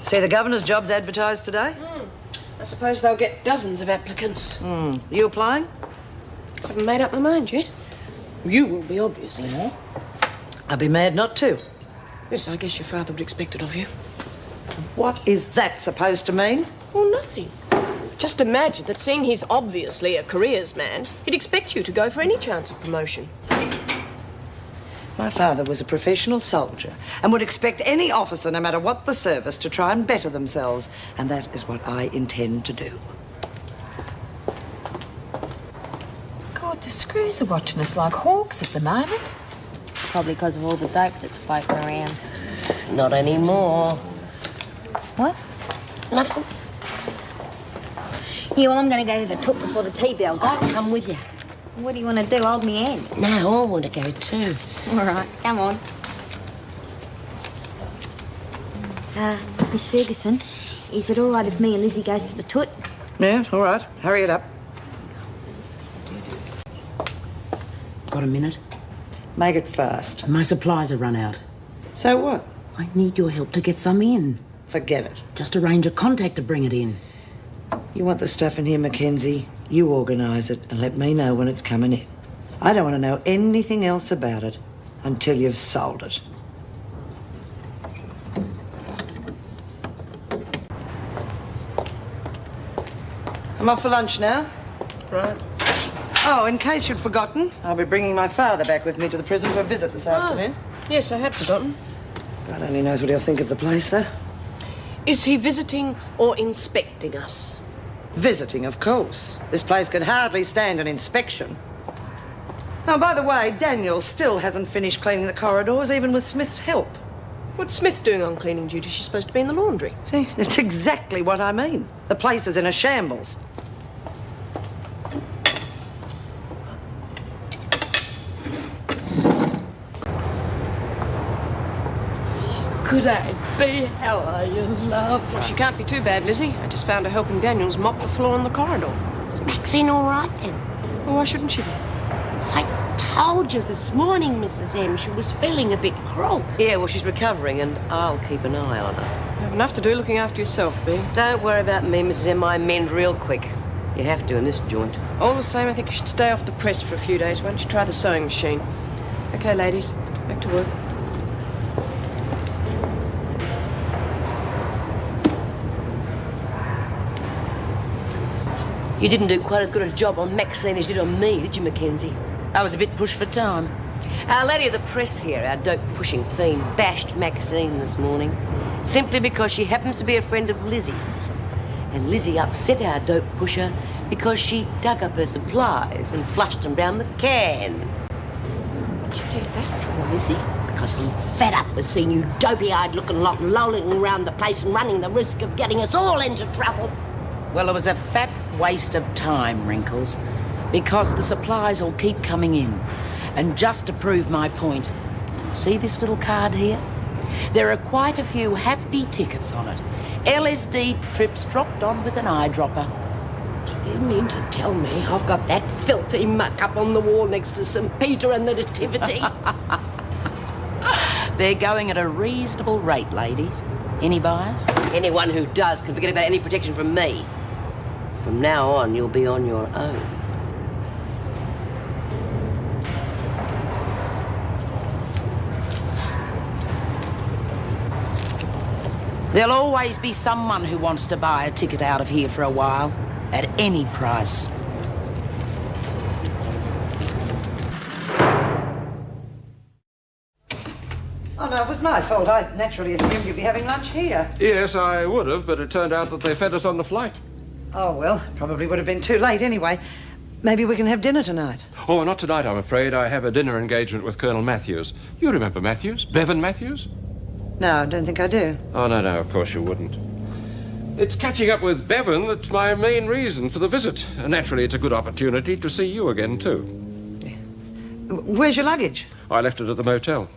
See the governor's job's advertised today? I suppose they'll get dozens of applicants. You applying? Haven't made up my mind yet. You will be, obviously. I'd be mad not to. Yes, I guess your father would expect it of you. What is that supposed to mean? Well, nothing. Just imagine that seeing he's obviously a careers man, he'd expect you to go for any chance of promotion. My father was a professional soldier and would expect any officer, no matter what the service, to try and better themselves. And that is what I intend to do. God, the screws are watching us like hawks at the moment. Probably because of all the dope that's floating around. Not anymore. What? Nothing. Yeah, well, I'm going to go to the took before the tea bell. I'll come with you. What do you want to do? Hold me hand? No, I want to go too. All right, come on. Miss Ferguson, is it all right if me and Lizzie goes to the toot? Yeah, all right. Hurry it up. Got a minute? Make it fast. My supplies have run out. So what? I need your help to get some in. Forget it. Just arrange a contact to bring it in. You want the stuff in here, Mackenzie? You organise it and let me know when it's coming in. I don't want to know anything else about it until you've sold it. I'm off for lunch now. Right. Oh, in case you'd forgotten, I'll be bringing my father back with me to the prison for a visit this afternoon. Yes, I had forgotten. God only knows what he'll think of the place, though. Is he visiting or inspecting us? Visiting, of course. This place could hardly stand an inspection. Oh, by the way, Daniel still hasn't finished cleaning the corridors, even with Smith's help. What's Smith doing on cleaning duty? She's supposed to be in the laundry. See, that's exactly what I mean. The place is in a shambles. Could I be? How are you, love? Well, she can't be too bad, Lizzie. I just found her helping Daniels mop the floor in the corridor. Is Maxine all right, then? Well, why shouldn't she be? I told you this morning, Mrs. M, she was feeling a bit crook. Yeah, well, she's recovering, and I'll keep an eye on her. You have enough to do looking after yourself, Bea. Don't worry about me, Mrs. M. I mend real quick. You have to in this joint. All the same, I think you should stay off the press for a few days. Why don't you try the sewing machine? OK, ladies, back to work. You didn't do quite as good a job on Maxine as you did on me, did you, Mackenzie? I was a bit pushed for time. Our lady of the press here, our dope-pushing fiend, bashed Maxine this morning simply because she happens to be a friend of Lizzie's. And Lizzie upset our dope pusher because she dug up her supplies and flushed them down the can. What'd you do that for, Lizzie? Because I'm fed up with seeing you dopey-eyed looking lot lolling around the place and running the risk of getting us all into trouble. Well, it was a fat waste of time, Wrinkles, because the supplies will keep coming in. And just to prove my point, see this little card here? There are quite a few happy tickets on it. LSD trips dropped on with an eyedropper. Do you mean to tell me I've got that filthy muck up on the wall next to St. Peter and the Nativity? They're going at a reasonable rate, ladies. Any buyers? Anyone who does can forget about any protection from me. From now on, you'll be on your own. There'll always be someone who wants to buy a ticket out of here for a while, at any price. Oh, no, it was my fault. I naturally assumed you'd be having lunch here. Yes, I would have, but it turned out that they fed us on the flight. Oh, well, probably would have been too late anyway. Maybe we can have dinner tonight. Oh, not tonight, I'm afraid. I have a dinner engagement with Colonel Matthews. You remember Matthews? Bevan Matthews? No, I don't think I do. Oh, no, of course you wouldn't. It's catching up with Bevan that's my main reason for the visit. Naturally, it's a good opportunity to see you again, too. Where's your luggage? I left it at the motel.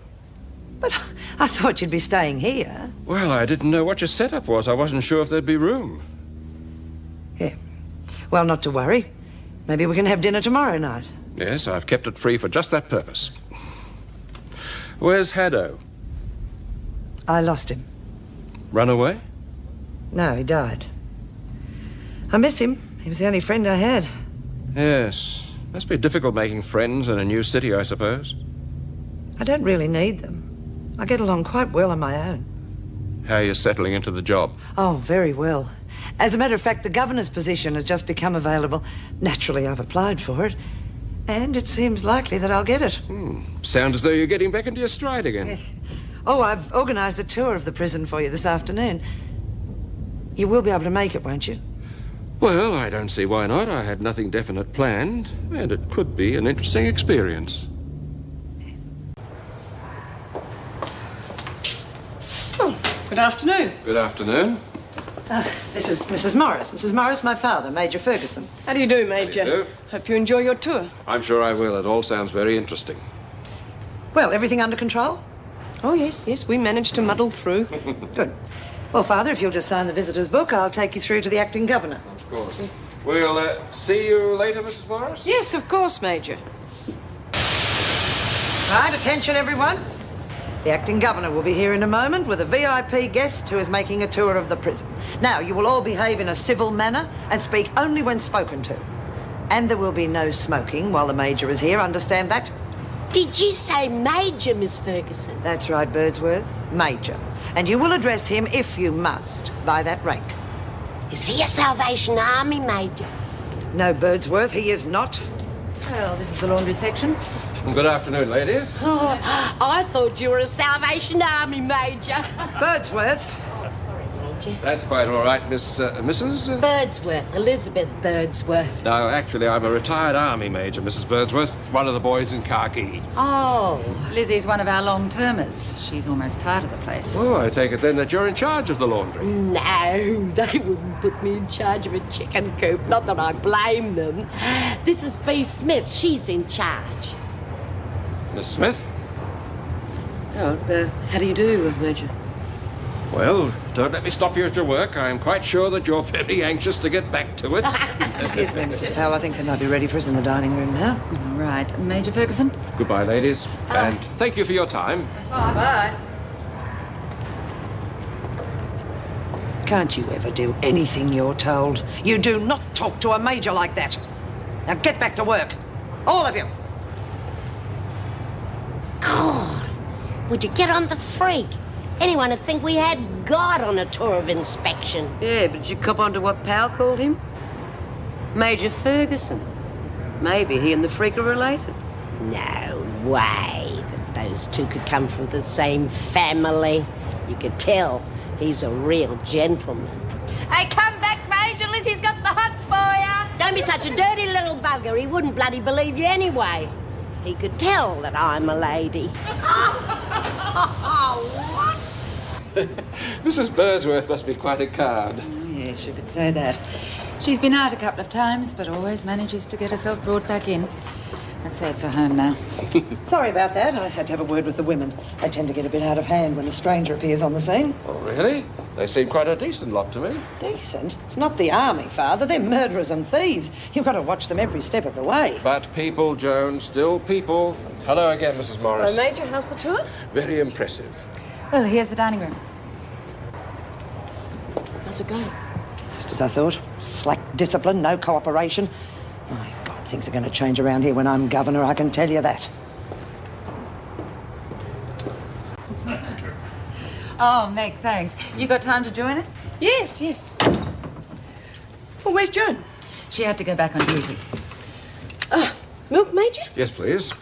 But I thought you'd be staying here. Well, I didn't know what your setup was. I wasn't sure if there'd be room. Yeah. Well, not to worry. Maybe we can have dinner tomorrow night. Yes, I've kept it free for just that purpose. Where's Haddo? I lost him. Run away? No, he died. I miss him. He was the only friend I had. Yes. Must be difficult making friends in a new city, I suppose. I don't really need them. I get along quite well on my own. How are you settling into the job? Oh, very well. As a matter of fact, the governor's position has just become available. Naturally, I've applied for it. And it seems likely that I'll get it. Sounds as though you're getting back into your stride again. Oh, I've organised a tour of the prison for you this afternoon. You will be able to make it, won't you? Well, I don't see why not. I had nothing definite planned, and it could be an interesting experience. Oh, good afternoon. Good afternoon. This is Mrs. Morris. Mrs. Morris, my father, Major Ferguson. How do you do, Major? How do you do? Hope you enjoy your tour. I'm sure I will. It all sounds very interesting. Well, everything under control? Oh, yes, we managed to muddle through. Good. Well, Father, if you'll just sign the visitor's book, I'll take you through to the acting governor. Of course. We'll see you later, Mrs. Morris? Yes, of course, Major. Right, attention, everyone. The acting governor will be here in a moment with a VIP guest who is making a tour of the prison. Now, you will all behave in a civil manner and speak only when spoken to. And there will be no smoking while the Major is here, understand that? Did you say Major, Miss Ferguson? That's right, Birdsworth. Major. And you will address him, if you must, by that rank. Is he a Salvation Army Major? No, Birdsworth, he is not. Well, this is the laundry section. Good afternoon, ladies. Oh, I thought you were a Salvation Army Major. Birdsworth. That's quite all right, Mrs. Birdsworth, Elizabeth Birdsworth. No, actually, I'm a retired army major, Mrs. Birdsworth. One of the boys in khaki. Oh. Lizzie's one of our long-termers. She's almost part of the place. Oh, I take it then that you're in charge of the laundry. No, they wouldn't put me in charge of a chicken coop. Not that I blame them. This is B. Smith. She's in charge. Miss Smith? Oh, how do you do, Major? Well, don't let me stop you at your work. I'm quite sure that you're very anxious to get back to it. Excuse me, Mrs. Powell. I think they might be ready for us in the dining room now. All right. Major Ferguson? Goodbye, ladies. And thank you for your time. Bye. Can't you ever do anything you're told? You do not talk to a major like that. Now get back to work. All of you. God, would you get on the freak? Anyone would think we had God on a tour of inspection. Yeah, but did you cop on to what Pal called him? Major Ferguson. Maybe he and the freak are related. No way that those two could come from the same family. You could tell he's a real gentleman. Hey, come back, Major. Lizzie's got the hots for you. Don't be such a dirty little bugger. He wouldn't bloody believe you anyway. He could tell that I'm a lady. What? Mrs. Birdsworth must be quite a card. Yes, you could say that. She's been out a couple of times, but always manages to get herself brought back in. I'd say it's her home now. Sorry about that. I had to have a word with the women. They tend to get a bit out of hand when a stranger appears on the scene. Oh, really? They seem quite a decent lot to me. Decent? It's not the army, Father. They're murderers and thieves. You've got to watch them every step of the way. But people, Joan, still people. Hello again, Mrs. Morris. Hello, Major. How's the tour? Very impressive. Well, here's the dining room. How's it going? Just as I thought. Slack discipline, no cooperation. My God, things are going to change around here when I'm governor, I can tell you that. Oh, Meg, thanks. You got time to join us? Yes. Well, where's Joan? She had to go back on duty. Milk, Major? Yes, please.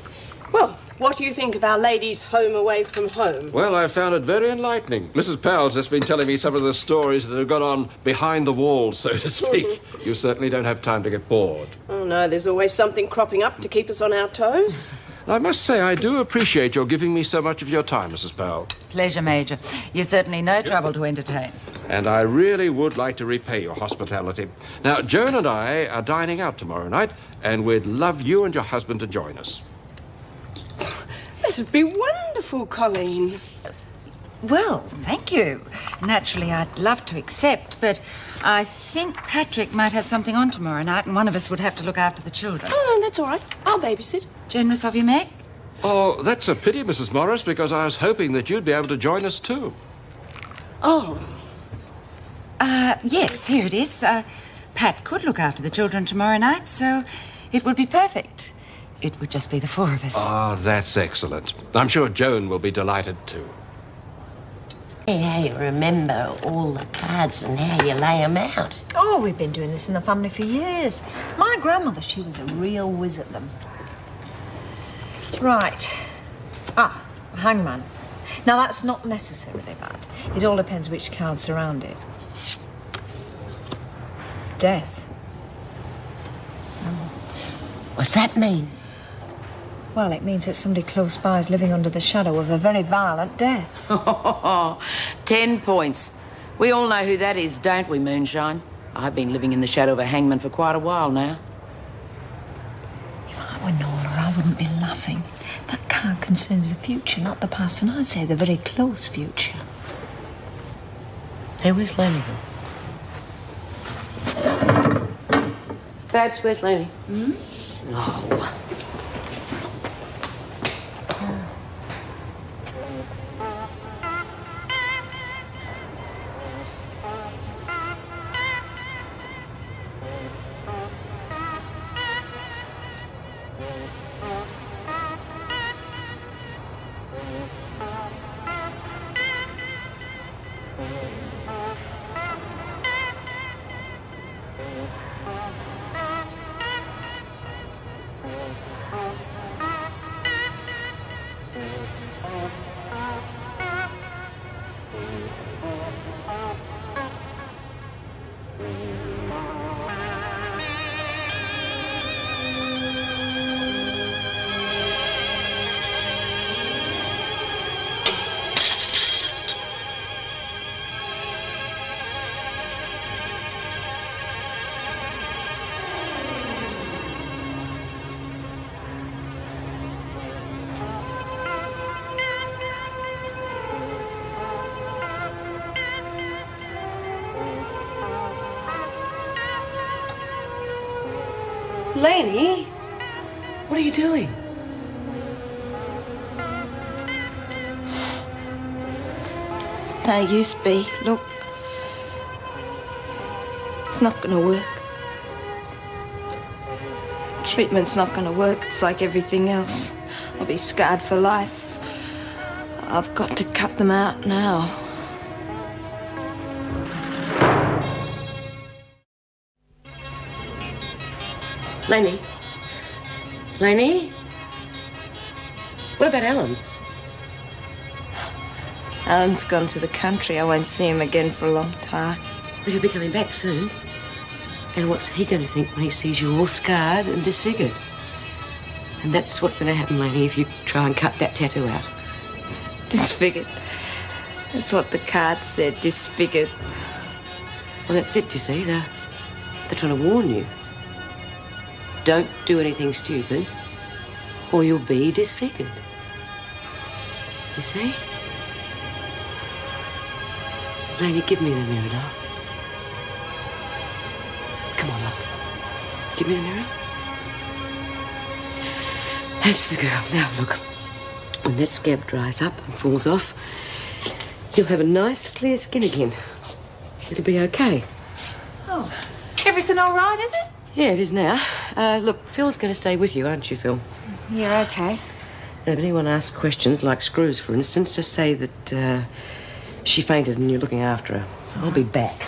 Well, what do you think of our ladies' home away from home? Well, I found it very enlightening. Mrs. Powell's just been telling me some of the stories that have gone on behind the walls, so to speak. You certainly don't have time to get bored. Oh, no, there's always something cropping up to keep us on our toes. I must say, I do appreciate your giving me so much of your time, Mrs. Powell. Pleasure, Major. You're certainly no trouble to entertain. And I really would like to repay your hospitality. Now, Joan and I are dining out tomorrow night, and we'd love you and your husband to join us. That'd be wonderful, Colleen. Well, thank you. Naturally, I'd love to accept, but I think Patrick might have something on tomorrow night, and one of us would have to look after the children. Oh, no, that's all right. I'll babysit. Generous of you, Meg? Oh, that's a pity, Mrs. Morris, because I was hoping that you'd be able to join us too. Oh. Yes, here it is. Pat could look after the children tomorrow night, so it would be perfect. It would just be the four of us. Ah, that's excellent. I'm sure Joan will be delighted too. How you remember all the cards and how you lay them out. Oh, we've been doing this in the family for years. My grandmother, she was a real whiz at them. Right. A hangman. Now, that's not necessarily bad. It all depends which cards surround it. Death. What's that mean? Well, it means that somebody close by is living under the shadow of a very violent death. 10 points. We all know who that is, don't we, Moonshine? I've been living in the shadow of a hangman for quite a while now. If I were Nora, I wouldn't be laughing. That card concerns the future, not the past, and I'd say the very close future. Hey, where's Lenny? Babs, where's Lenny? Oh. Lenny? What are you doing? It's no use, Bea. Look. It's not going to work. Treatment's not going to work. It's like everything else. I'll be scarred for life. I've got to cut them out now. Lenny? Lenny? What about Alan? Alan's gone to the country. I won't see him again for a long time. But he'll be coming back soon. And what's he going to think when he sees you all scarred and disfigured? And that's what's going to happen, Lenny, if you try and cut that tattoo out. Disfigured. That's what the card said, disfigured. Well, that's it, you see. They're trying to warn you. Don't do anything stupid, or you'll be disfigured. You see? So, Lenny, give me the mirror, doll. Come on, love. Give me the mirror. That's the girl. Now, look. When that scab dries up and falls off, you'll have a nice, clear skin again. It'll be okay. Oh, everything all right, is it? Yeah, it is now. Look, Phil's going to stay with you, aren't you, Phil? Yeah, okay. And if anyone asks questions, like Screws, for instance, just say that she fainted and you're looking after her. I'll be back.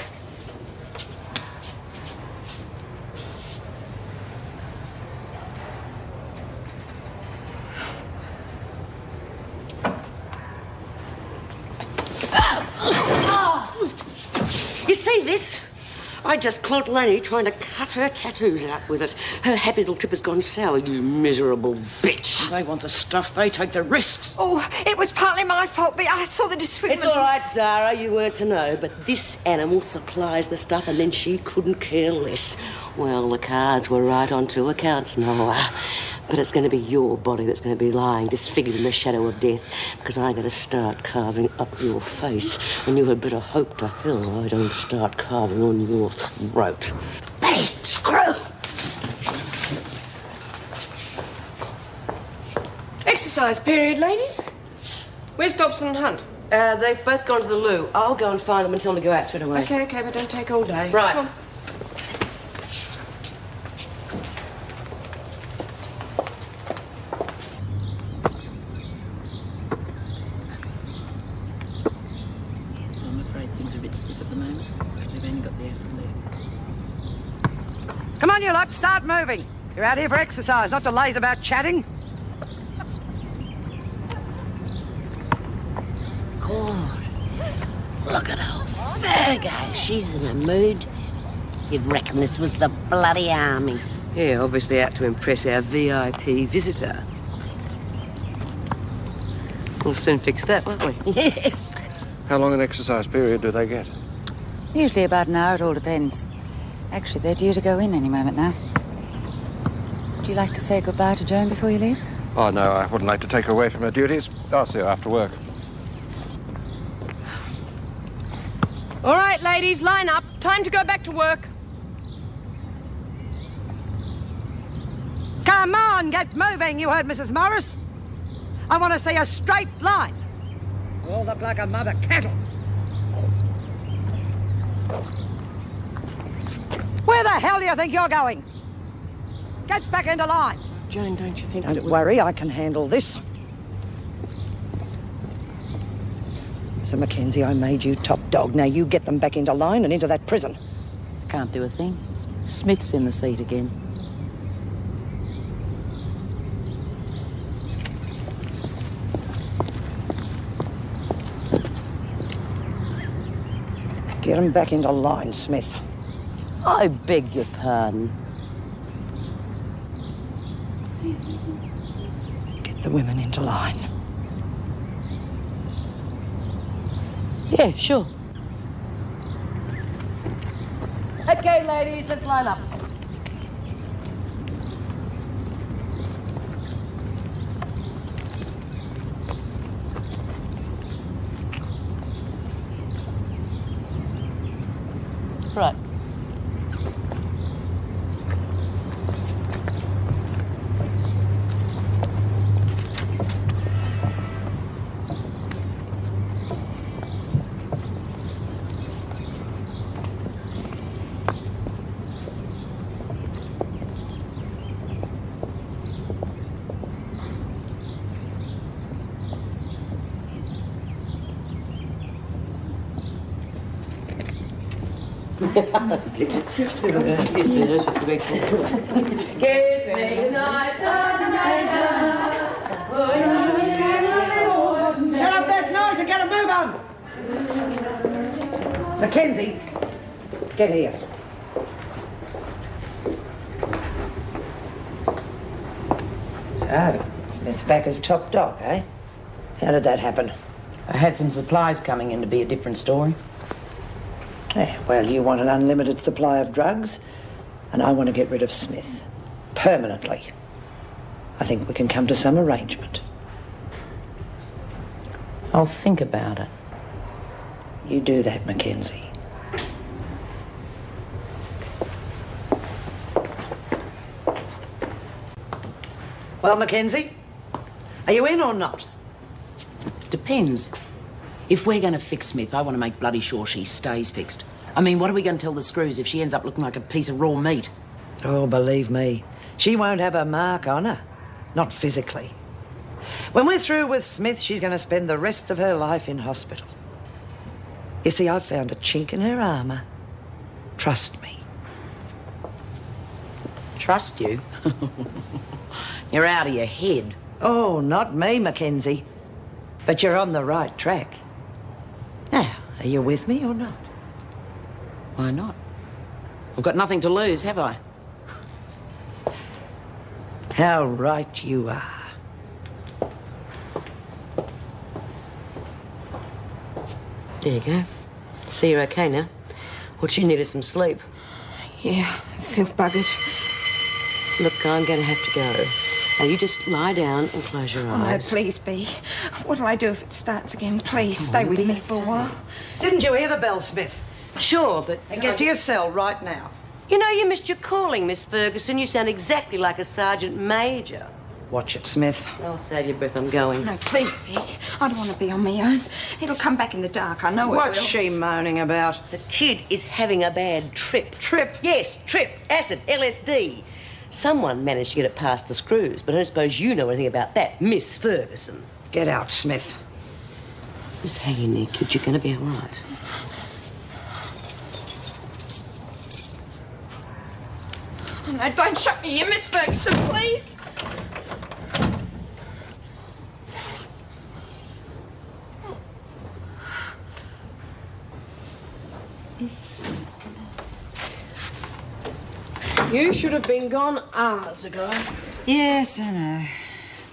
You see this? I just clogged Lenny trying to cut her tattoos out with it. Her happy little trip has gone sour, you miserable bitch. They want the stuff, they take the risks. Oh, it was partly my fault, but I saw the disfigurement. It's all right, Zara, you weren't to know, but this animal supplies the stuff and then she couldn't care less. Well, the cards were right on two accounts, Noah. But it's going to be your body that's going to be lying disfigured in the shadow of death, because I'm going to start carving up your face, and you had better hope to hell I don't start carving on your throat. Hey, screw! Exercise period, ladies. Where's Dobson and Hunt? They've both gone to the loo. I'll go and find them and tell them to go out straight away. Okay, but don't take all day. Right. Come on. I'm afraid things are a bit stiff at the moment. We've only got the acid left. Come on, you lot, start moving. You're out here for exercise, not to laze about chatting. God, look at old Fergo. She's in a mood. You'd reckon this was the bloody army. Yeah, obviously out to impress our VIP visitor. We'll soon fix that, won't we? Yes. How long an exercise period do they get? Usually about an hour, it all depends. Actually, they're due to go in any moment now. Would you like to say goodbye to Joan before you leave? Oh, no, I wouldn't like to take her away from her duties. I'll see her after work. All right, ladies, line up. Time to go back to work. Come on, get moving, you heard Mrs. Morris. I want to see a straight line. You all look like a mob of cattle. Where the hell do you think you're going? Get back into line. Joan, don't you think Don't worry, I can handle this. Mr. Mackenzie, I made you top dog. Now you get them back into line and into that prison. Can't do a thing. Smith's in the seat again. Get them back into line, Smith. I beg your pardon. Get the women into line. Yeah, sure. Okay, ladies, let's line up. Right. Shut up that noise and get a move on! Mackenzie, get here. So, Smith's back as top dog, eh? How did that happen? I had some supplies coming in to be a different story. Yeah, well, you want an unlimited supply of drugs, and I want to get rid of Smith. Permanently. I think we can come to some arrangement. I'll think about it. You do that, Mackenzie. Well, Mackenzie, are you in or not? Depends. If we're going to fix Smith, I want to make bloody sure she stays fixed. I mean, what are we going to tell the screws if she ends up looking like a piece of raw meat? Oh, believe me, she won't have a mark on her. Not physically. When we're through with Smith, she's going to spend the rest of her life in hospital. You see, I've found a chink in her armour. Trust me. Trust you? You're out of your head. Oh, not me, Mackenzie. But you're on the right track. Now, are you with me or not? Why not? I've got nothing to lose, have I? How right you are. There you go. See, you're okay now. What you need is some sleep. Yeah, I feel buggered. Look, I'm going to have to go. Now, you just lie down and close your Oh, no, eyes. please, Bea. What'll I do if it starts again? Please, stay with me for a while. Didn't you hear the bell, Smith? Sure, but... And get to your cell right now. You know, you missed your calling, Miss Ferguson. You sound exactly like a sergeant major. Watch it, Smith. I'll save your breath, I'm going. No, please, Peg. I don't want to be on my own. It'll come back in the dark, I know it will. What's she moaning about? The kid is having a bad trip. Trip? Yes, trip. Acid, LSD. Someone managed to get it past the screws, but I don't suppose you know anything about that, Miss Ferguson. Get out, Smith. Just hang in there, kid. You're going to be all right. Oh, no, don't shut me in, Miss Ferguson, please. You should have been gone hours ago. Yes, I know.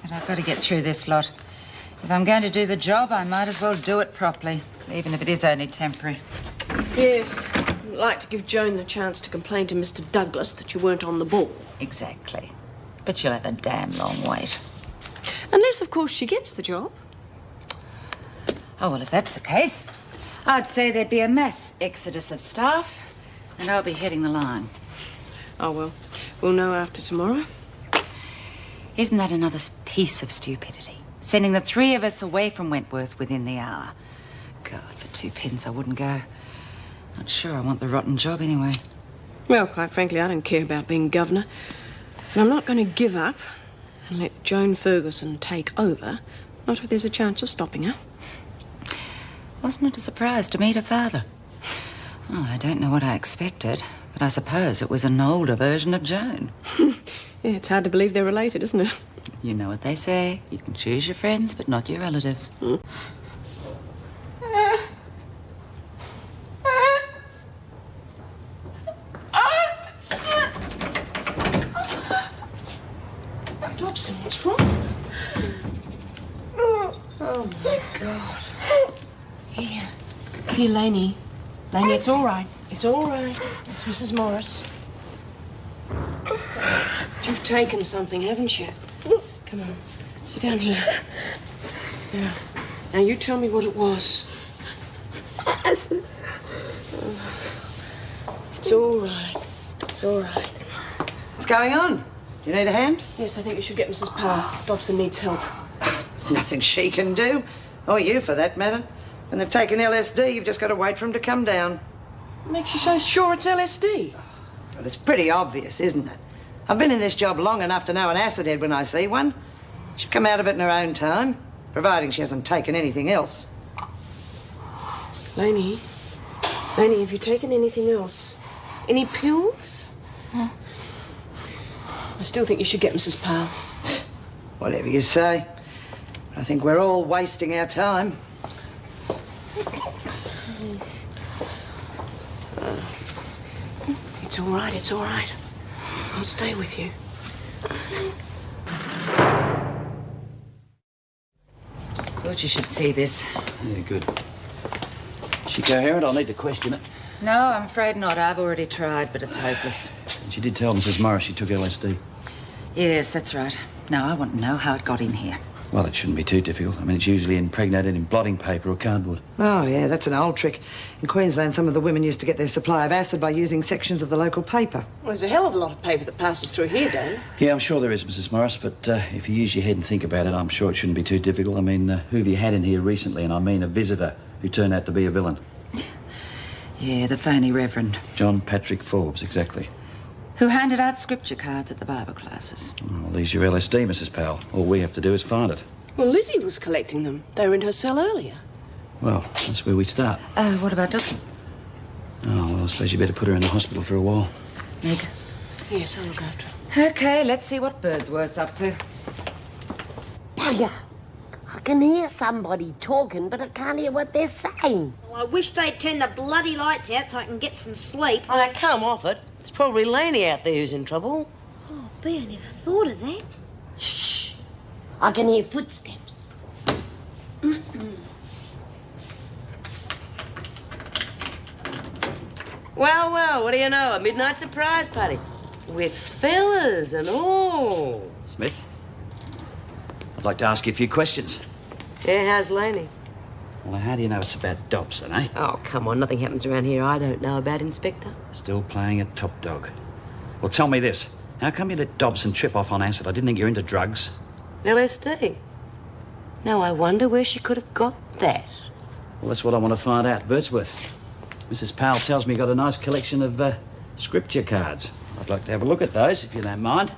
But I've got to get through this lot. If I'm going to do the job, I might as well do it properly, even if it is only temporary. Yes. I'd like to give Joan the chance to complain to Mr. Douglas that you weren't on the ball. Exactly. But she'll have a damn long wait. Unless, of course, she gets the job. Oh, well, if that's the case, I'd say there'd be a mass exodus of staff, and I'll be heading the line. Oh, well, we'll know after tomorrow. Isn't that another piece of stupidity? Sending the three of us away from Wentworth within the hour. God, for 2 pence I wouldn't go. Not sure I want the rotten job anyway. Well, quite frankly, I don't care about being governor. But I'm not going to give up and let Joan Ferguson take over. Not if there's a chance of stopping her. Wasn't it a surprise to meet her father? Well, I don't know what I expected, but I suppose it was an older version of Joan. Yeah, it's hard to believe they're related, isn't it? You know what they say. You can choose your friends, but not your relatives. Dobson, what's wrong? Oh, my God. Here, Lainey. Lainey, it's all right. It's all right. It's Mrs. Morris. You've taken something, haven't you? Come on. Sit down here. Now, you tell me what it was. It's all right. It's all right. What's going on? Do you need a hand? Yes, I think you should get Mrs. Powell. Dobson needs help. There's nothing she can do. Or you, for that matter. When they've taken LSD, you've just got to wait for them to come down. What makes you so sure it's LSD? Well, it's pretty obvious, isn't it? I've been in this job long enough to know an acid head when I see one. She'll come out of it in her own time, providing she hasn't taken anything else. Lainey, have you taken anything else? Any pills? I still think you should get Mrs. Powell. Whatever you say. I think we're all wasting our time. It's all right, it's all right. I'll stay with you. Thought you should see this. Yeah, good. She coherent? I'll need to question it. No, I'm afraid not. I've already tried, but it's hopeless. She did tell Mrs. Morris she took LSD. Yes, that's right. Now, I want to know how it got in here. Well, it shouldn't be too difficult. I mean, it's usually impregnated in blotting paper or cardboard. Oh, yeah, that's an old trick. In Queensland, some of the women used to get their supply of acid by using sections of the local paper. Well, there's a hell of a lot of paper that passes through here, Dave. Yeah, I'm sure there is, Mrs. Morris, but if you use your head and think about it, I'm sure it shouldn't be too difficult. I mean, who have you had in here recently? And I mean a visitor who turned out to be a villain. Yeah, the phony reverend. John Patrick Forbes, exactly. Who handed out scripture cards at the Bible classes. Well, there's your LSD, Mrs. Powell. All we have to do is find it. Well, Lizzie was collecting them. They were in her cell earlier. Well, that's where we start. What about Dobson? Oh, well, I suppose you better put her in the hospital for a while. Meg? Yes, I'll look after her. OK, let's see what Birdsworth's up to. Bugger! I can hear somebody talking, but I can't hear what they're saying. Well, I wish they'd turn the bloody lights out so I can get some sleep. Oh, now, come off it. It's probably Lainey out there who's in trouble. Oh, B, I never thought of that. Shh! I can hear footsteps. Well, what do you know? A midnight surprise party. With fellas and all. Smith? I'd like to ask you a few questions. Yeah, how's Lainey? Well, how do you know it's about Dobson, eh? Oh, come on. Nothing happens around here I don't know about, Inspector. Still playing at top dog. Well, tell me this. How come you let Dobson trip off on acid? I didn't think you were into drugs. LSD? Now I wonder where she could have got that. Well, that's what I want to find out, Birdsworth. Mrs. Powell tells me you got a nice collection of scripture cards. I'd like to have a look at those, if you don't mind.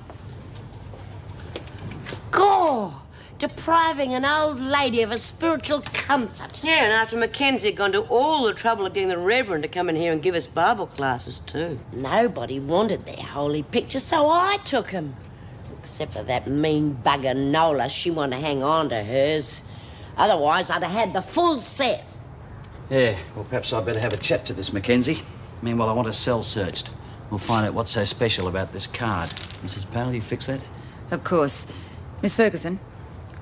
God! Depriving an old lady of a spiritual comfort. Yeah, and after Mackenzie had gone to all the trouble of getting the Reverend to come in here and give us Bible classes, too. Nobody wanted their holy pictures, so I took them. Except for that mean bugger Nola. She wanted to hang on to hers. Otherwise, I'd have had the full set. Yeah, well, perhaps I'd better have a chat to this Mackenzie. Meanwhile, I want a cell searched. We'll find out what's so special about this card. Mrs. Powell, you fix that? Of course. Miss Ferguson,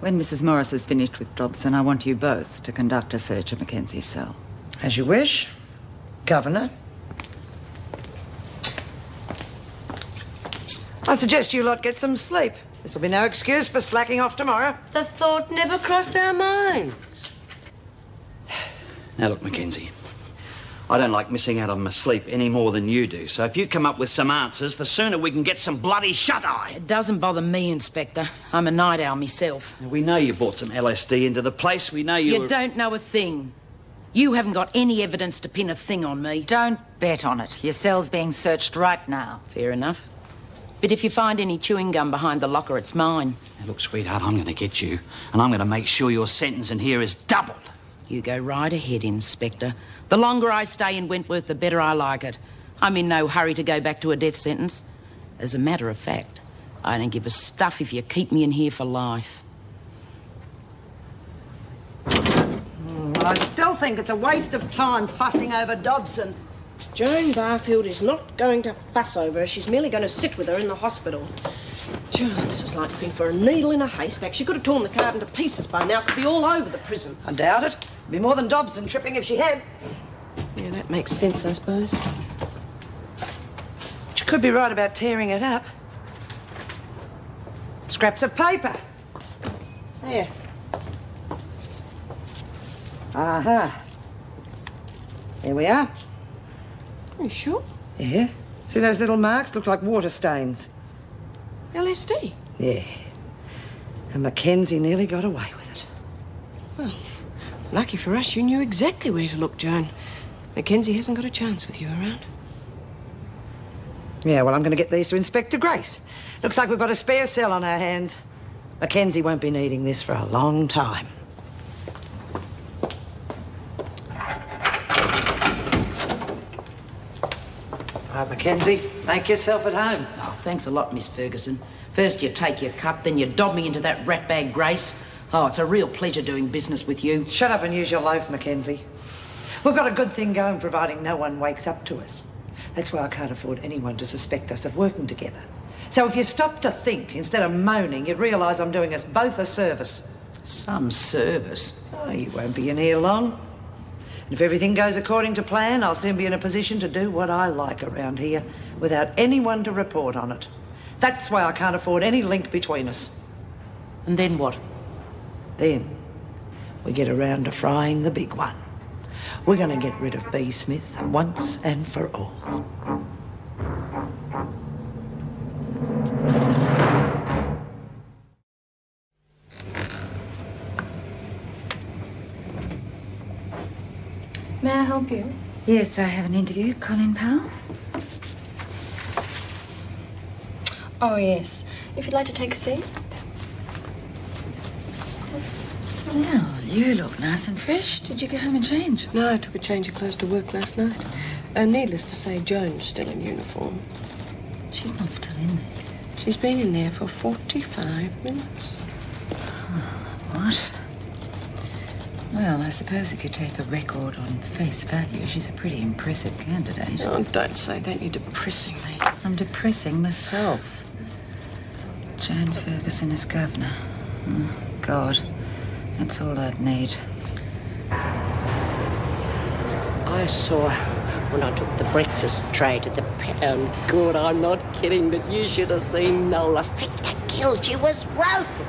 when Mrs. Morris has finished with Dobson, I want you both to conduct a search of Mackenzie's cell. As you wish, Governor. I suggest you lot get some sleep. This'll be no excuse for slacking off tomorrow. The thought never crossed our minds. Now, look, Mackenzie, I don't like missing out on my sleep any more than you do, so if you come up with some answers, the sooner we can get some bloody shut-eye. It doesn't bother me, Inspector. I'm a night owl myself. We know you brought some LSD into the place. We know You don't know a thing. You haven't got any evidence to pin a thing on me. Don't bet on it. Your cell's being searched right now. Fair enough. But if you find any chewing gum behind the locker, it's mine. Now, look, sweetheart, I'm going to get you, and I'm going to make sure your sentence in here is doubled. You go right ahead, Inspector. The longer I stay in Wentworth, the better I like it. I'm in no hurry to go back to a death sentence. As a matter of fact, I don't give a stuff if you keep me in here for life. Well, I still think it's a waste of time fussing over Dobson. Joan Barfield is not going to fuss over her. She's merely going to sit with her in the hospital. Gee, this is like looking for a needle in a haystack. She could have torn the card into pieces by now. It could be all over the prison. I doubt it. It'd be more than Dobson tripping if she had. Yeah, that makes sense, I suppose. She could be right about tearing it up. Scraps of paper. There. Aha. There we are. Are you sure? Yeah. See those little marks? Look like water stains. LSD? Yeah. And Mackenzie nearly got away with it. Well, lucky for us, you knew exactly where to look, Joan. Mackenzie hasn't got a chance with you around. Yeah, well, I'm going to get these to Inspector Grace. Looks like we've got a spare cell on our hands. Mackenzie won't be needing this for a long time. Right, Mackenzie, make yourself at home. Oh, thanks a lot, Miss Ferguson. First you take your cut, then you dob me into that ratbag Grace. Oh, it's a real pleasure doing business with you. Shut up and use your loaf, Mackenzie. We've got a good thing going, providing no one wakes up to us. That's why I can't afford anyone to suspect us of working together. So if you stop to think, instead of moaning, you'd realise I'm doing us both a service. Some service? Oh, you won't be in here long. And if everything goes according to plan, I'll soon be in a position to do what I like around here without anyone to report on it. That's why I can't afford any link between us. And then what? Then we get around to frying the big one. We're going to get rid of B. Smith once and for all. May I help you? Yes, I have an interview. Colin Powell. Oh, yes. If you'd like to take a seat. Well, you look nice and fresh. Did you go home and change? No, I took a change of clothes to work last night. Needless to say, Joan's still in uniform. She's not still in there. She's been in there for 45 minutes. What? Well, I suppose if you take the record on face value, she's a pretty impressive candidate. Oh, don't say that. You're depressing me. I'm depressing myself. Joan Ferguson as governor. Oh, God. That's all I'd need. I saw her when I took the breakfast tray to the pound. Good, I'm not kidding, but you should have seen Nola fit to kill. She was roping.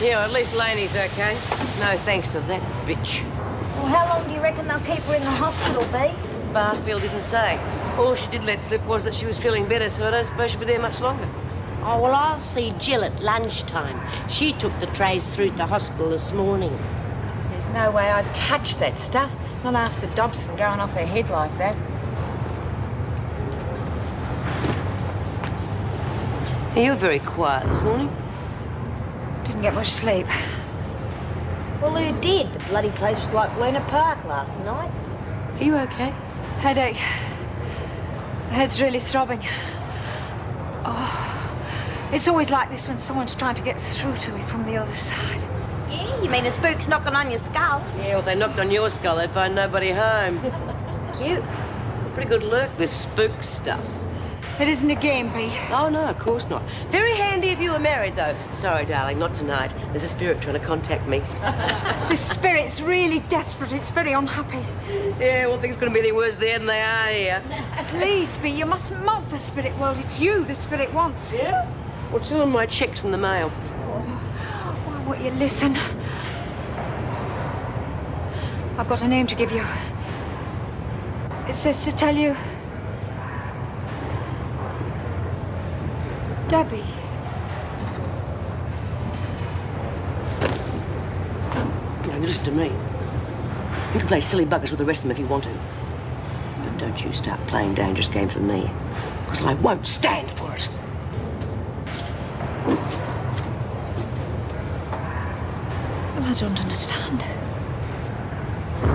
Yeah, at least Laney's okay. No thanks to that bitch. Well, how long do you reckon they'll keep her in the hospital, B? Barfield didn't say. All she did let slip was that she was feeling better, so I don't suppose she'll be there much longer. Oh, well, I'll see Jill at lunchtime. She took the trays through to the hospital this morning. There's no way I'd touch that stuff. Not after Dobson going off her head like that. You were very quiet this morning. Didn't get much sleep. Well, who did? The bloody place was like Luna Park last night. Are you okay? Headache. My head's really throbbing. Oh, it's always like this when someone's trying to get through to me from the other side. Yeah, you mean a spook's knocking on your skull? Yeah, well, they knocked on your skull, they'd find nobody home. Cute. Pretty good lurk, this spook stuff. It isn't a game, Bea. Oh, no, of course not. Very handy if you were married, though. Sorry, darling, not tonight. There's a spirit trying to contact me. This spirit's really desperate. It's very unhappy. Yeah, well, things couldn't be any worse there than they are here. Please, Bea, you mustn't mock the spirit world. It's you the spirit wants. Yeah? Well, tell them my check's in the mail. Why won't you listen? I've got a name to give you. It says to tell you... Debbie. Now, listen to me. You can play silly buggers with the rest of them if you want to. But don't you start playing dangerous games with me, because I won't stand for it. Well, I don't understand.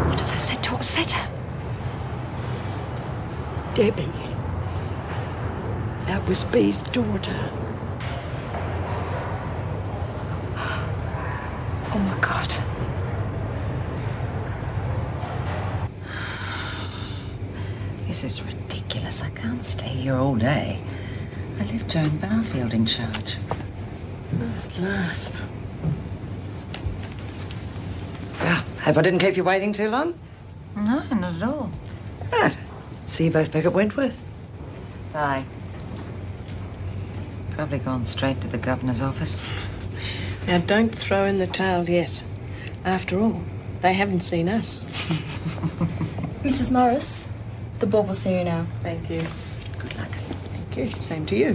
What have I said to upset her? Debbie. That was Bea's daughter. Oh, my God. This is ridiculous. I can't stay here all day. I left Joan Barfield in charge. At last. Well, hope I didn't keep you waiting too long. No, not at all. Right. See you both back at Wentworth. Bye. Probably gone straight to the governor's office. Now, don't throw in the towel yet. After all, they haven't seen us. Mrs. Morris, the bob will see you now. Thank you. Good luck. Thank you. Same to you.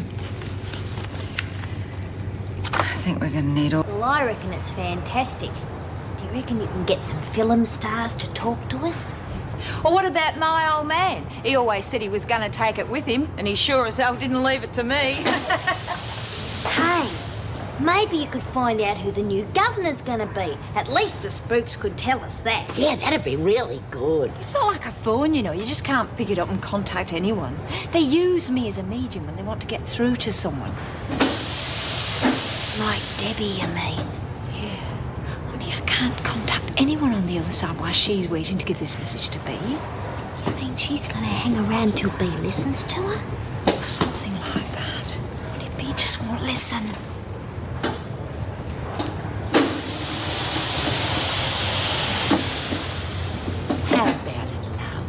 I think we're going to need all... Well, I reckon it's fantastic. Do you reckon you can get some film stars to talk to us? Well, what about my old man? He always said he was going to take it with him, and he sure as hell didn't leave it to me. Hey, maybe you could find out who the new governor's going to be. At least the spooks could tell us that. Yeah, that'd be really good. It's not like a phone, you know. You just can't pick it up and contact anyone. They use me as a medium when they want to get through to someone. Like Debbie, you mean? Yeah. Only I can't contact anyone on the other side while she's waiting to give this message to Bea. You think she's going to hang around till Bea listens to her? Or something like that. What if Bea just won't listen? How about it, love?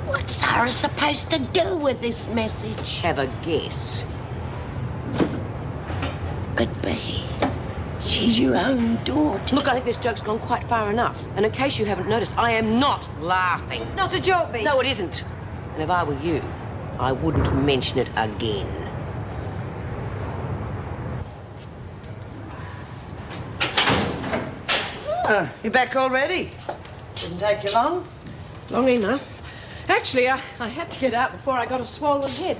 What's Sarah supposed to do with this message? Have a guess. But Bea, she's your own daughter. Look, I think this joke's gone quite far enough. And in case you haven't noticed, I am not laughing. It's not a joke, Bea. No, it isn't. And if I were you, I wouldn't mention it again. Oh, you're back already? Didn't take you long? Long enough. Actually, I had to get out before I got a swollen head.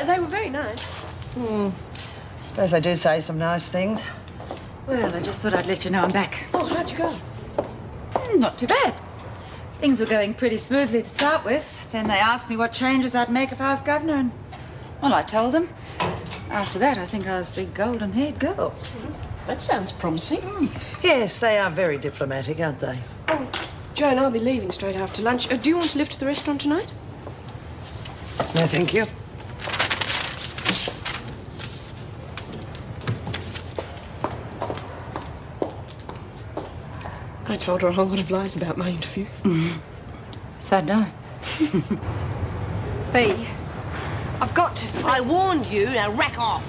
They were very nice. Suppose they do say some nice things. Well, I just thought I'd let you know I'm back. Oh, how'd you go? Not too bad. Things were going pretty smoothly to start with. Then they asked me what changes I'd make if I was governor, and, well, I told them. After that, I think I was the golden-haired girl. That sounds promising. Yes, they are very diplomatic, aren't they? Oh, Joan, I'll be leaving straight after lunch. Do you want to lift to the restaurant tonight? No, thank you. I told her a whole lot of lies about my interview. So no. Bea, I've got to speak. I warned you, now rack off.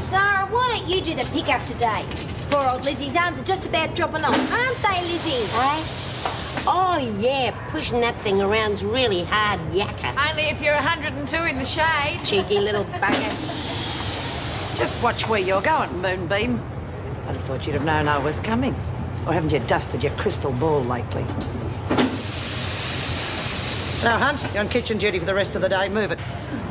Sarah, why don't you do the pick-up today? Poor old Lizzie's arms are just about dropping off, aren't they, Lizzie? Hey? Oh, yeah, pushing that thing around's really hard yakka. Only if you're 102 in the shade. Cheeky little bugger. Just watch where you're going, Moonbeam. I'd have thought you'd have known I was coming. Or haven't you dusted your crystal ball lately? Now, Hunt, you're on kitchen duty for the rest of the day. Move it.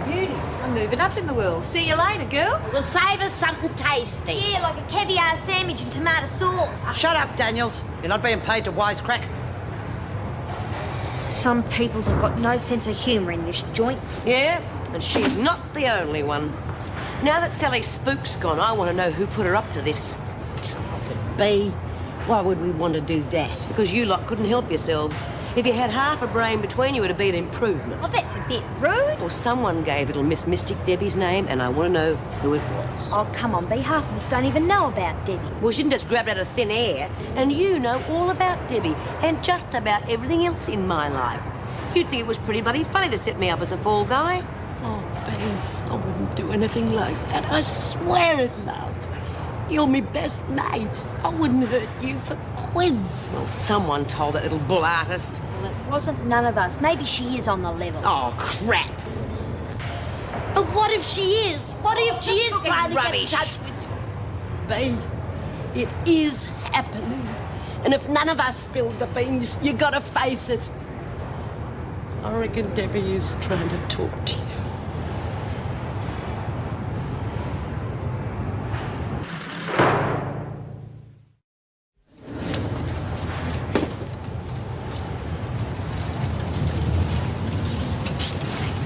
Beauty. I'm moving up in the world. See you later, girls. Well, save us something tasty. Yeah, like a caviar sandwich and tomato sauce. Shut up, Daniels. You're not being paid to wisecrack. Some peoples have got no sense of humour in this joint. Yeah, and she's not the only one. Now that Sally's spook's gone, I want to know who put her up to this. If it be, why would we want to do that? Because you lot couldn't help yourselves. If you had half a brain between you, it'd be an improvement. Well, that's a bit rude. Or someone gave little Miss Mystic Debbie's name, and I want to know who it was. Oh, come on, B. Half of us don't even know about Debbie. Well, she didn't just grab it out of thin air. And you know all about Debbie and just about everything else in my life. You'd think it was pretty bloody funny to set me up as a fall guy. Oh, babe, I wouldn't do anything like that. I swear it, love. You're my best mate. I wouldn't hurt you for quids. Well, someone told that little bull artist. Well, it wasn't none of us. Maybe she is on the level. Oh, crap. But what if she is? What if she is trying to rubbish. get in touch with you? Babe, it is happening. And if none of us spilled the beans, you gotta face it. I reckon Debbie is trying to talk to you.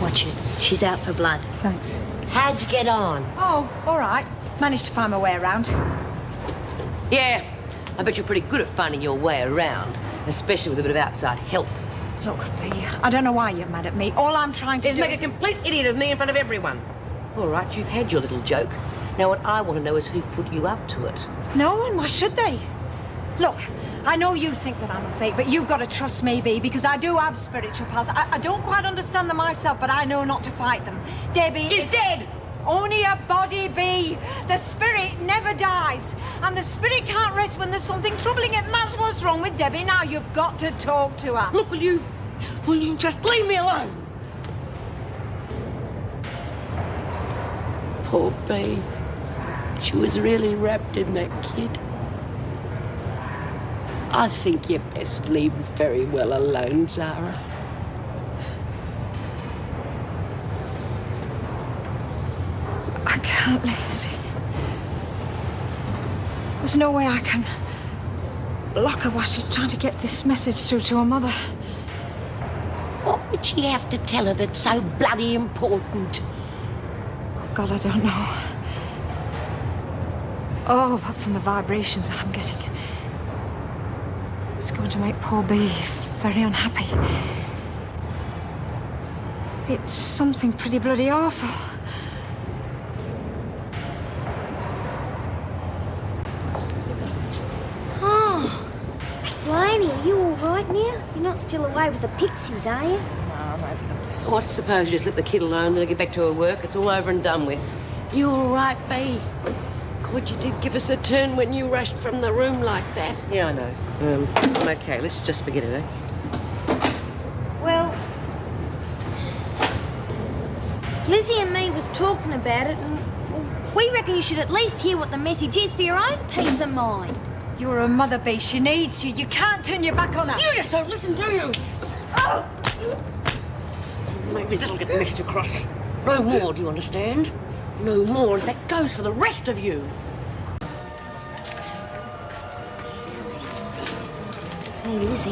Watch it. She's out for blood. Thanks. How'd you get on? Oh, all right. Managed to find my way around. Yeah, I bet you're pretty good at finding your way around, especially with a bit of outside help. Look, B, I don't know why you're mad at me. All I'm trying to Is do make a complete idiot of me in front of everyone. All right, you've had your little joke. Now what I want to know is who put you up to it. No one. Why should they? Look, I know you think that I'm a fake, but you've got to trust me, B, because I do have spiritual powers. I don't quite understand them myself, but I know not to fight them. Debbie is dead! Only a body, B. The spirit never dies. And the spirit can't rest when there's something troubling it. And that's what's wrong with Debbie. Now you've got to talk to her. Look, will you just leave me alone? Poor babe. She was really wrapped in that kid. I think you best leave very well alone, Zara. I can't, Liz. There's no way I can block her while she's trying to get this message through to her mother. What would she have to tell her that's so bloody important? God, I don't know. Oh, apart from the vibrations I'm getting. It's going to make poor B very unhappy. It's something pretty bloody awful. Oh, Blaney, are you all right now? You're not still away with the pixies, are you? What, suppose you just let the kid alone, let her get back to her work? It's all over and done with. You all right, B? God, you did give us a turn when you rushed from the room like that. Yeah, I know. I'm okay. Let's just forget it, eh? Well, Lizzie and me was talking about it, and we reckon you should at least hear what the message is for your own peace of mind. You're a mother, B. She needs you. You can't turn your back on her. You just don't listen, do you? Oh! Maybe that'll get the message across. No more, do you understand? No more, and that goes for the rest of you. Hey, Lizzie,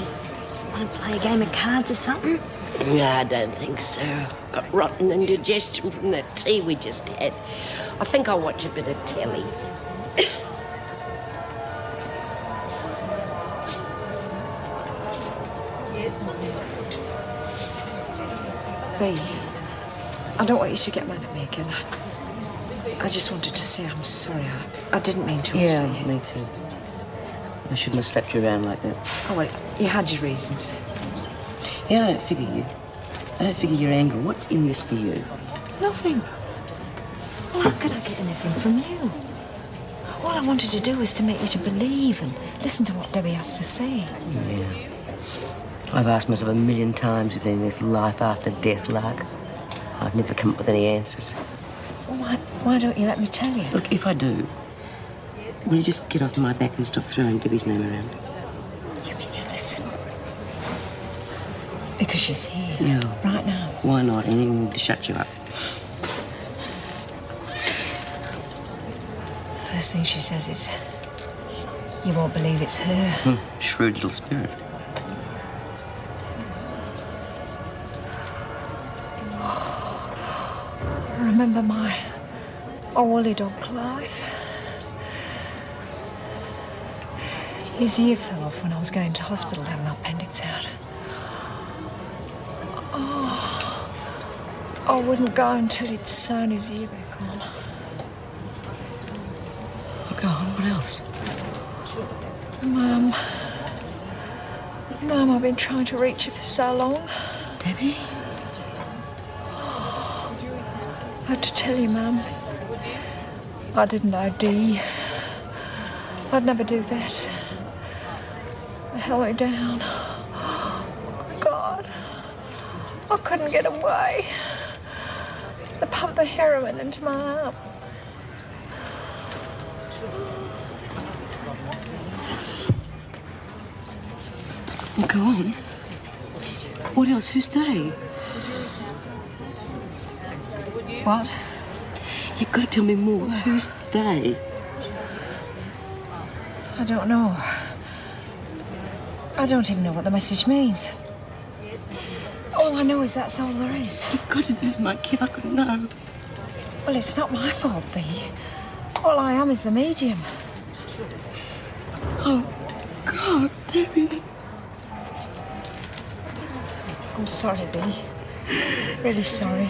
want to play a game of cards or something? No, I don't think so. Got rotten indigestion from that tea we just had. I think I'll watch a bit of telly. B, I don't want you to get mad at me again. I just wanted to say I'm sorry. I didn't mean to upset you. Me too. I shouldn't have slapped you around like that. Oh, well, you had your reasons. Yeah, I don't figure you. I don't figure your anger. What's in this for you? Nothing. Well, how could I get anything from you? All I wanted to do was to make you to believe and listen to what Debbie has to say. Yeah. I've asked myself a million times if there's this life after death like. I've never come up with any answers. Why don't you let me tell you? Look, if I do, will you just get off my back and stop throwing Debbie's name around? You mean you listen? Because she's here. Yeah. Right now. Why not? Anything to shut you up. The first thing she says is, you won't believe it's her. Shrewd little spirit. I remember my woolly dog, Clive. His ear fell off when I was going to hospital to have my appendix out. Oh, I wouldn't go until he'd sewn his ear back on. Go on, what else? Mum, I've been trying to reach you for so long. Debbie? I have to tell you, Mum. I didn't OD. I'd never do that. They held me down. God, I couldn't get away. They pumped the heroin into my arm. Go on. What else? Who's they? What? You've got to tell me more. Who's they? I don't know. I don't even know what the message means. All I know is that's all there is. You've got it. This is my kid. I couldn't know. Well, it's not my fault, Bea. All I am is the medium. Oh, God, Debbie. I'm sorry, Bea. Really sorry.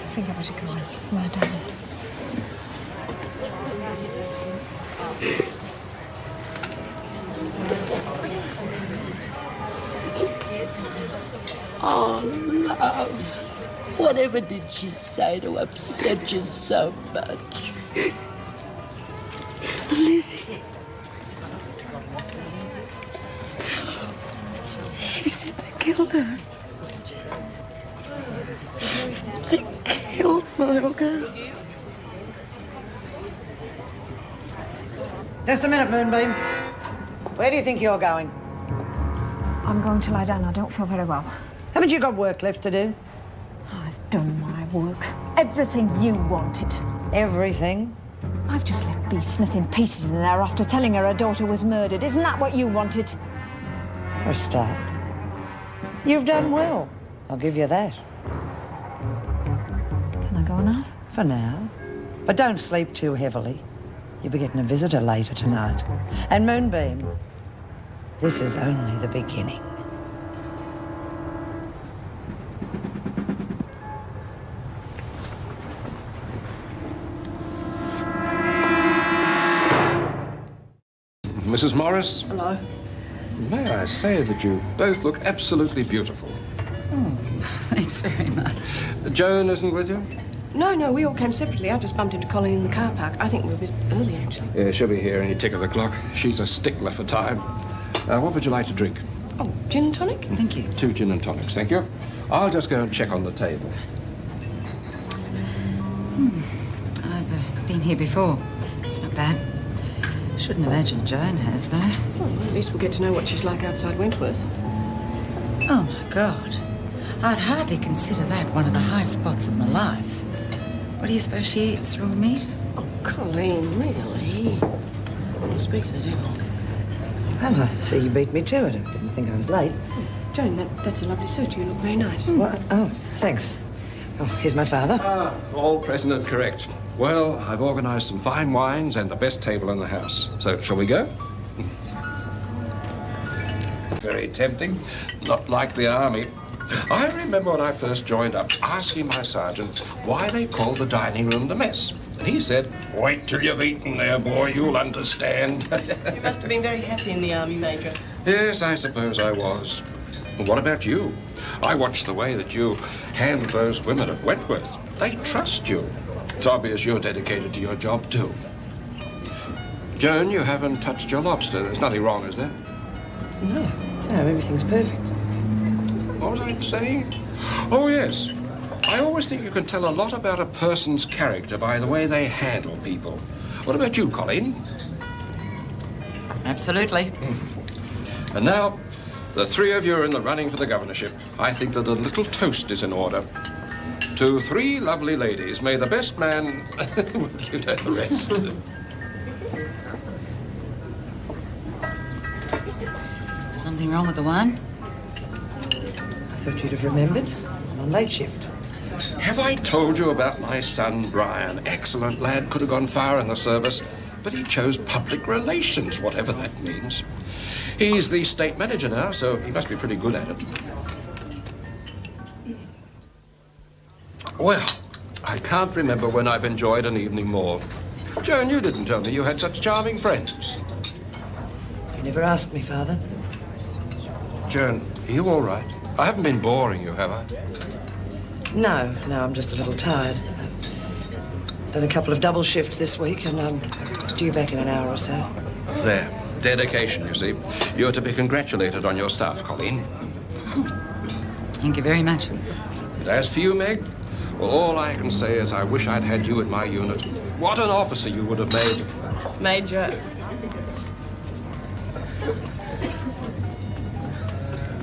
I think I better go and lie down. Oh, love. Whatever did she say to upset you so much? Lizzie. She said they killed her. They killed my little girl. Just a minute, Moonbeam. Where do you think you're going? I'm going to lie down. I don't feel very well. Haven't you got work left to do? I've done my work. Everything you wanted. Everything? I've just left Bea Smith in pieces in there after telling her daughter was murdered. Isn't that what you wanted? For a start. You've done well. I'll give you that. Can I go now? For now. But don't sleep too heavily. You'll be getting a visitor later tonight. And Moonbeam, this is only the beginning. Mrs. Morris? Hello. May I say that you both look absolutely beautiful. Oh, thanks very much. Joan isn't with you? No, we all came separately. I just bumped into Colin in the car park. I think we're a bit early, actually. Yeah, she'll be here any tick of the clock. She's a stickler for time. What would you like to drink? Oh, gin and tonic? Thank you. 2 gin and tonics, thank you. I'll just go and check on the table. I've been here before. It's not bad. Shouldn't imagine Joan has, though. Well, at least we'll get to know what she's like outside Wentworth. Oh, my God. I'd hardly consider that one of the high spots of my life. What do you suppose she eats, raw meat? Oh, Colleen, really? Well, speak of the devil. Well, I see you beat me to it. I didn't think I was late. Joan, that's a lovely suit. You look very nice. What? Oh, thanks. Oh, here's my father. All present and correct. Well, I've organised some fine wines and the best table in the house. So, shall we go? Very tempting. Not like the army. I remember when I first joined up asking my sergeant why they called the dining room the mess. And he said, "Wait till you've eaten there, boy, you'll understand." You must have been very happy in the army, Major. Yes, I suppose I was. And what about you? I watched the way that you handled those women at Wentworth. They trust you. It's obvious you're dedicated to your job, too. Joan, you haven't touched your lobster. There's nothing wrong, is there? No, everything's perfect. What was I saying? Oh, yes. I always think you can tell a lot about a person's character by the way they handle people. What about you, Colleen? Absolutely. And now, the three of you are in the running for the governorship. I think that a little toast is in order. To three lovely ladies, may the best man... well, you know the rest. Something wrong with the wine? I thought you'd have remembered. I'm on late shift. Have I told you about my son, Brian? Excellent lad, could have gone far in the service, but he chose public relations, whatever that means. He's the state manager now, so he must be pretty good at it. Well, I can't remember when I've enjoyed an evening more. Joan, you didn't tell me you had such charming friends. You never asked me, Father. Joan, are you all right? I haven't been boring you, have I? No, I'm just a little tired. I've done a couple of double shifts this week, and I'm due back in an hour or so. There. Dedication, you see. You're to be congratulated on your staff, Colleen. Thank you very much. And as for you, Meg, well, all I can say is I wish I'd had you at my unit. What an officer you would have made. Major.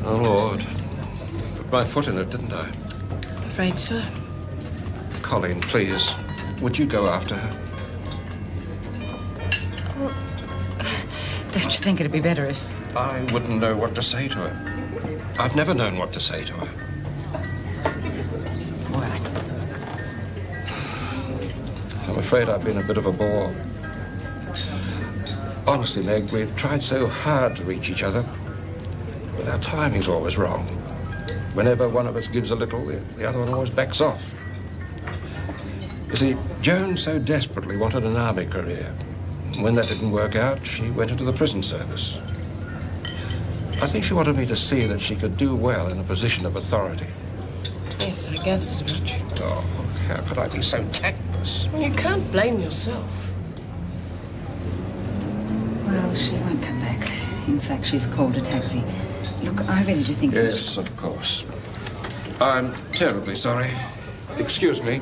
Oh, Lord. Put my foot in it, didn't I? I'm afraid so. Colleen, please, would you go after her? Don't you think it'd be better if... I wouldn't know what to say to her. I've never known what to say to her. All right. I'm afraid I've been a bit of a bore. Honestly, Meg, we've tried so hard to reach each other, but our timing's always wrong. Whenever one of us gives a little, the other one always backs off. You see, Joan so desperately wanted an army career. When that didn't work out, she went into the prison service. I think she wanted me to see that she could do well in a position of authority. Yes, I gathered as much. Oh, how could I be so tactless? Well, you can't blame yourself. Well, she won't come back. In fact, she's called a taxi. Look, I really do think... Yes, of course. I'm terribly sorry. Excuse me.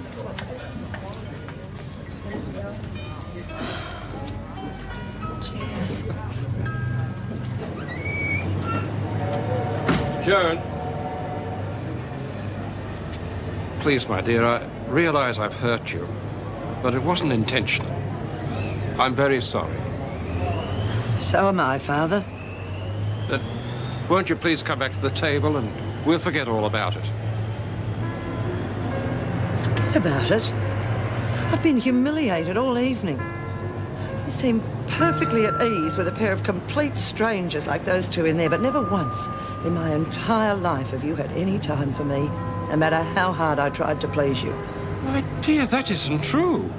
Cheers. Joan. Please, my dear, I realize I've hurt you, but it wasn't intentional. I'm very sorry. So am I, Father. Won't you please come back to the table and we'll forget all about it? Forget about it? I've been humiliated all evening. You seem perfectly at ease with a pair of complete strangers like those two in there, but never once in my entire life have you had any time for me, no matter how hard I tried to please you. My dear, that isn't true.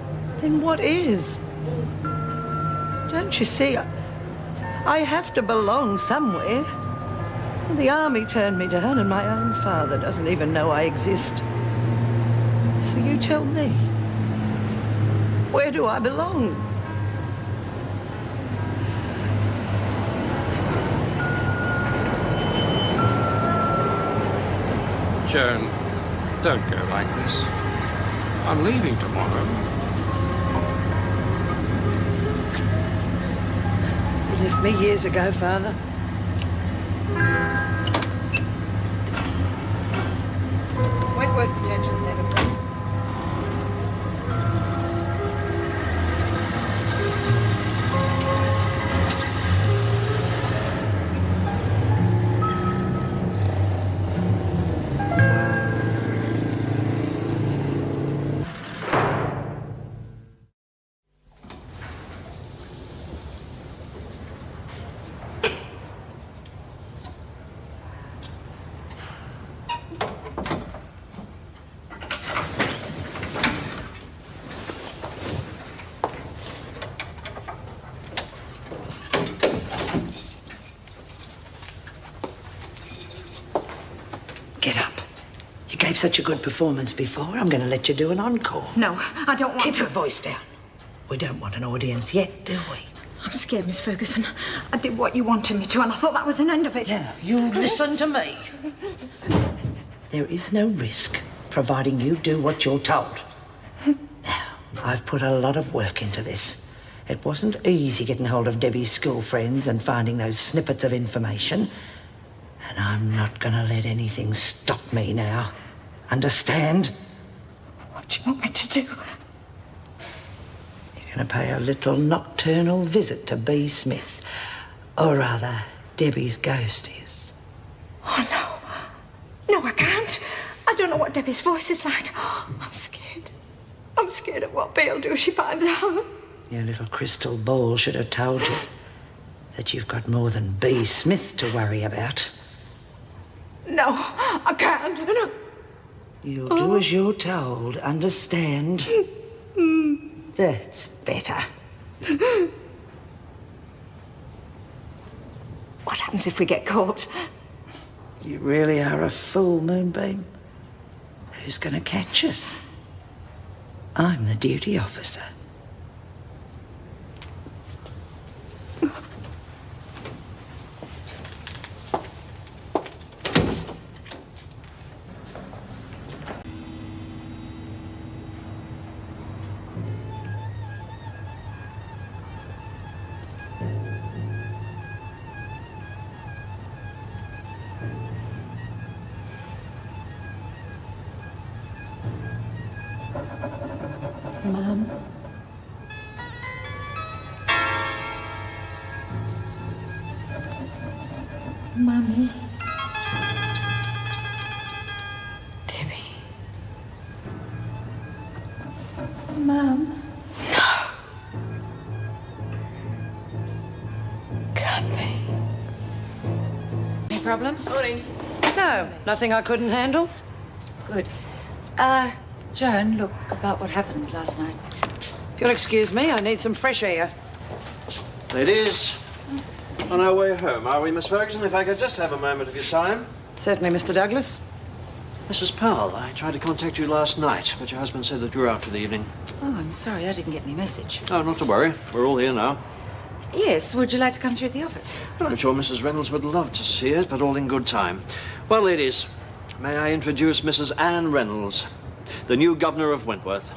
Then what is? Don't you see? I have to belong somewhere. The army turned me down, and my own father doesn't even know I exist. So you tell me, where do I belong? Joan, don't go like this. I'm leaving tomorrow. You left me years ago, Father. Wentworth Detention Centre, please. Get up. You gave such a good performance before. I'm going to let you do an encore. No, I don't want Keep to. your voice down. We don't want an audience yet, do we? I'm scared, Miss Ferguson. I did what you wanted me to, and I thought that was an end of it. Now, you listen to me. There is no risk, providing you do what you're told. Now, I've put a lot of work into this. It wasn't easy getting hold of Debbie's school friends and finding those snippets of information. And I'm not going to let anything stop me now. Understand? What do you want me to do? You're going to pay a little nocturnal visit to B. Smith. Or rather, Debbie's ghost is. Oh, no. No, I can't. I don't know what Debbie's voice is like. Oh, I'm scared. I'm scared of what Bee'll do if she finds out. Your little crystal ball should have told you that you've got more than B. Smith to worry about. No, I can't. No. You'll do as you're told, understand? That's better. What happens if we get caught? You really are a fool, Moonbeam. Who's going to catch us? I'm the duty officer. Mum. Mummy. Debbie. Mum. No. Can't be. Any problems? Morning. No, nothing I couldn't handle. Good. Joan, look, about what happened last night. If you'll excuse me, I need some fresh air. Ladies, on our way home, are we, Miss Ferguson? If I could just have a moment of your time. Certainly, Mr. Douglas. Mrs. Powell, I tried to contact you last night, but your husband said that you were out for the evening. Oh, I'm sorry, I didn't get any message. Oh, not to worry. We're all here now. Yes, would you like to come through the office? Well, I'm sure Mrs. Reynolds would love to see it, but all in good time. Well, ladies, may I introduce Mrs. Anne Reynolds, the new governor of Wentworth.